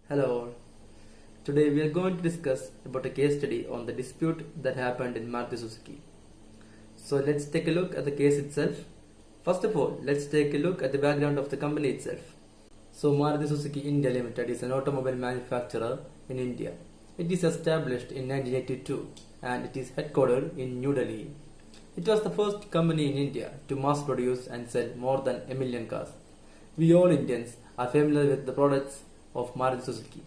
Hello all. Today we are going to discuss about a case study on the dispute that happened in Maruti Suzuki. So let's take a look at the case itself. First of all, let's take a look at the background of the company itself. So Maruti Suzuki India Limited is an automobile manufacturer in India. It is established in 1982 and it is headquartered in New Delhi. It was the first company in India to mass produce and sell more than a million cars. We all Indians are familiar with the products of Maruti Suzuki.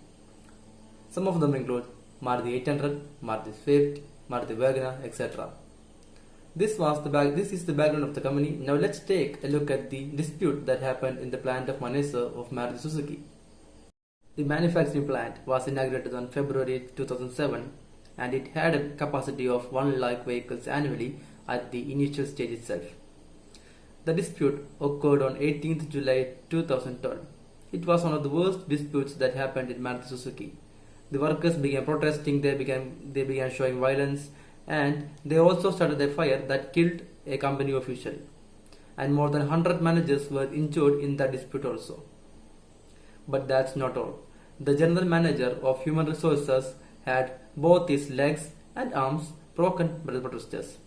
Some of them include Maruti 800, Maruti Swift, Maruti Wagoner, etc. This is the background of the company. Now let's take a look at the dispute that happened in the plant of Manesar of Maruti Suzuki. The manufacturing plant was inaugurated on February 2007 and it had a capacity of 1 lakh vehicles annually at the initial stage itself. The dispute occurred on 18th July 2012. It was one of the worst disputes that happened in Maruti Suzuki. The workers began protesting, they began showing violence, and they also started a fire that killed a company official. And more than 100 managers were injured in that dispute also. But that's not all. The general manager of human resources had both his legs and arms broken by the protesters.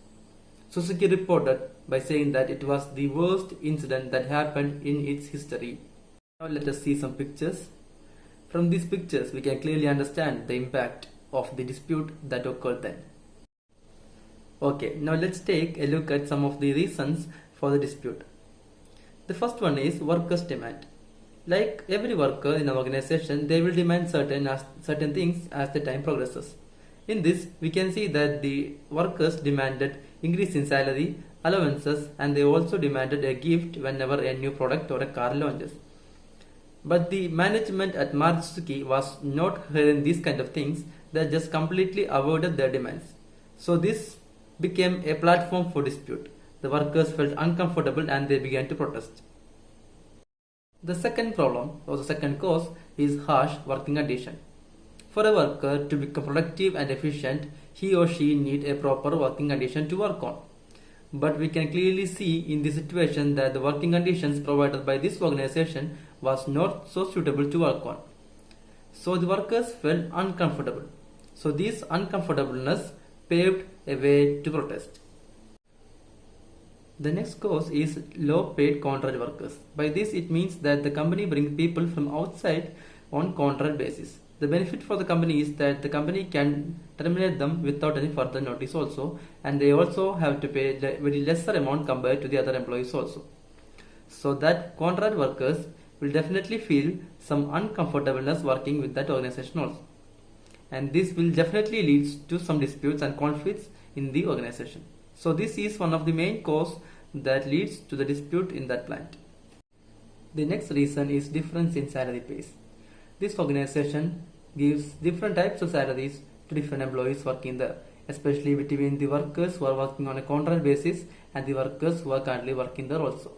Suzuki reported by saying that it was the worst incident that happened in its history. Now let us see some pictures. From these pictures we can clearly understand the impact of the dispute that occurred then. Okay, now let's take a look at some of the reasons for the dispute. The first one is workers' demand. Like every worker in an organization, they will demand certain things as the time progresses. In this, we can see that the workers demanded increase in salary, allowances, and they also demanded a gift whenever a new product or a car launches. But the management at Maruti Suzuki was not hearing these kind of things. They just completely avoided their demands. So this became a platform for dispute. The workers felt uncomfortable and they began to protest. The second problem or the second cause is harsh working condition. For a worker to become productive and efficient, he or she need a proper working condition to work on. But we can clearly see in this situation that the working conditions provided by this organization was not so suitable to work on. So the workers felt uncomfortable. So this uncomfortableness paved a way to protest. The next cause is low paid contract workers. By this it means that the company brings people from outside on contract basis. The benefit for the company is that the company can terminate them without any further notice also, and they also have to pay very lesser amount compared to the other employees also. So that contract workers will definitely feel some uncomfortableness working with that organization also. And this will definitely lead to some disputes and conflicts in the organization. So this is one of the main cause that leads to the dispute in that plant. The next reason is difference in salary pays. This organization gives different types of salaries to different employees working there, especially between the workers who are working on a contract basis and the workers who are currently working there also.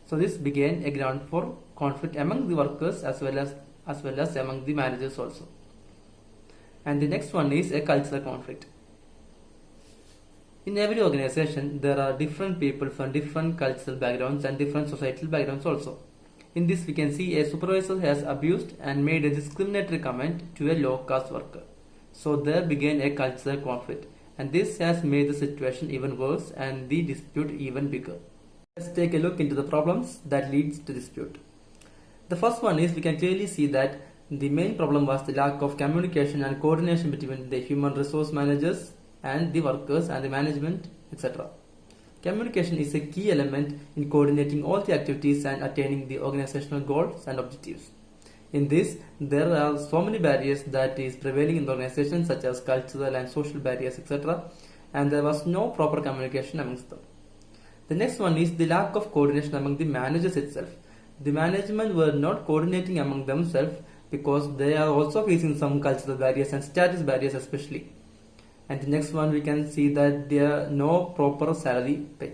So this began a ground for conflict among the workers as well as among the managers also. And the next one is a cultural conflict. In every organization, there are different people from different cultural backgrounds and different societal backgrounds also. In this, we can see a supervisor has abused and made a discriminatory comment to a low-caste worker. So there began a cultural conflict, and this has made the situation even worse and the dispute even bigger. Let's take a look into the problems that leads to dispute. The first one is we can clearly see that the main problem was the lack of communication and coordination between the human resource managers and the workers and the management, etc. Communication is a key element in coordinating all the activities and attaining the organizational goals and objectives. In this, there are so many barriers that is prevailing in the organization, such as cultural and social barriers, etc. And there was no proper communication amongst them. The next one is the lack of coordination among the managers itself. The management were not coordinating among themselves because they are also facing some cultural barriers and status barriers especially. And the next one we can see that there are no proper salary pay.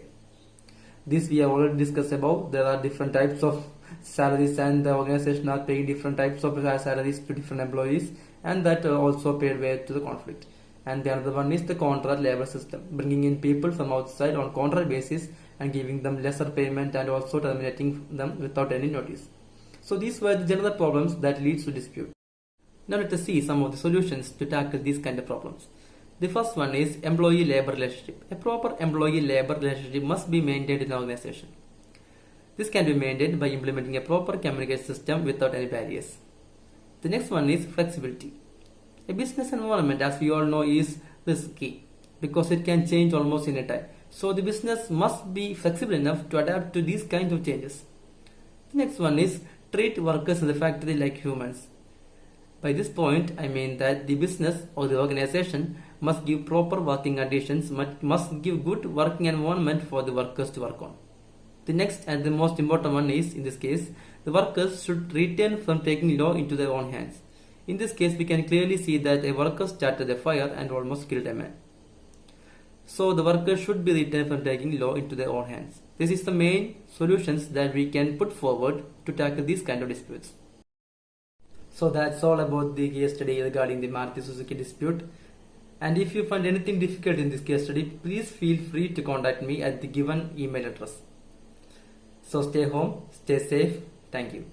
This we have already discussed about. There are different types of salaries and the organization are paying different types of salaries to different employees, and that also paid way to the conflict. And the another one is the contract labor system, bringing in people from outside on contract basis and giving them lesser payment and also terminating them without any notice. So these were the general problems that leads to dispute. Now let us see some of the solutions to tackle these kind of problems. The first one is employee-labor relationship. A proper employee-labor relationship must be maintained in an organization. This can be maintained by implementing a proper communication system without any barriers. The next one is flexibility. A business environment, as we all know, is risky because it can change almost in a time. So the business must be flexible enough to adapt to these kinds of changes. The next one is treat workers in the factory like humans. By this point, I mean that the business or the organization must give proper working conditions, must give good working environment for the workers to work on. The next and the most important one is, in this case, the workers should refrain from taking law into their own hands. In this case, we can clearly see that a worker started a fire and almost killed a man. So the workers should be refrained from taking law into their own hands. This is the main solutions that we can put forward to tackle these kind of disputes. So that's all about the case study regarding the Maruti Suzuki dispute. And if you find anything difficult in this case study, please feel free to contact me at the given email address. So stay home, stay safe. Thank you.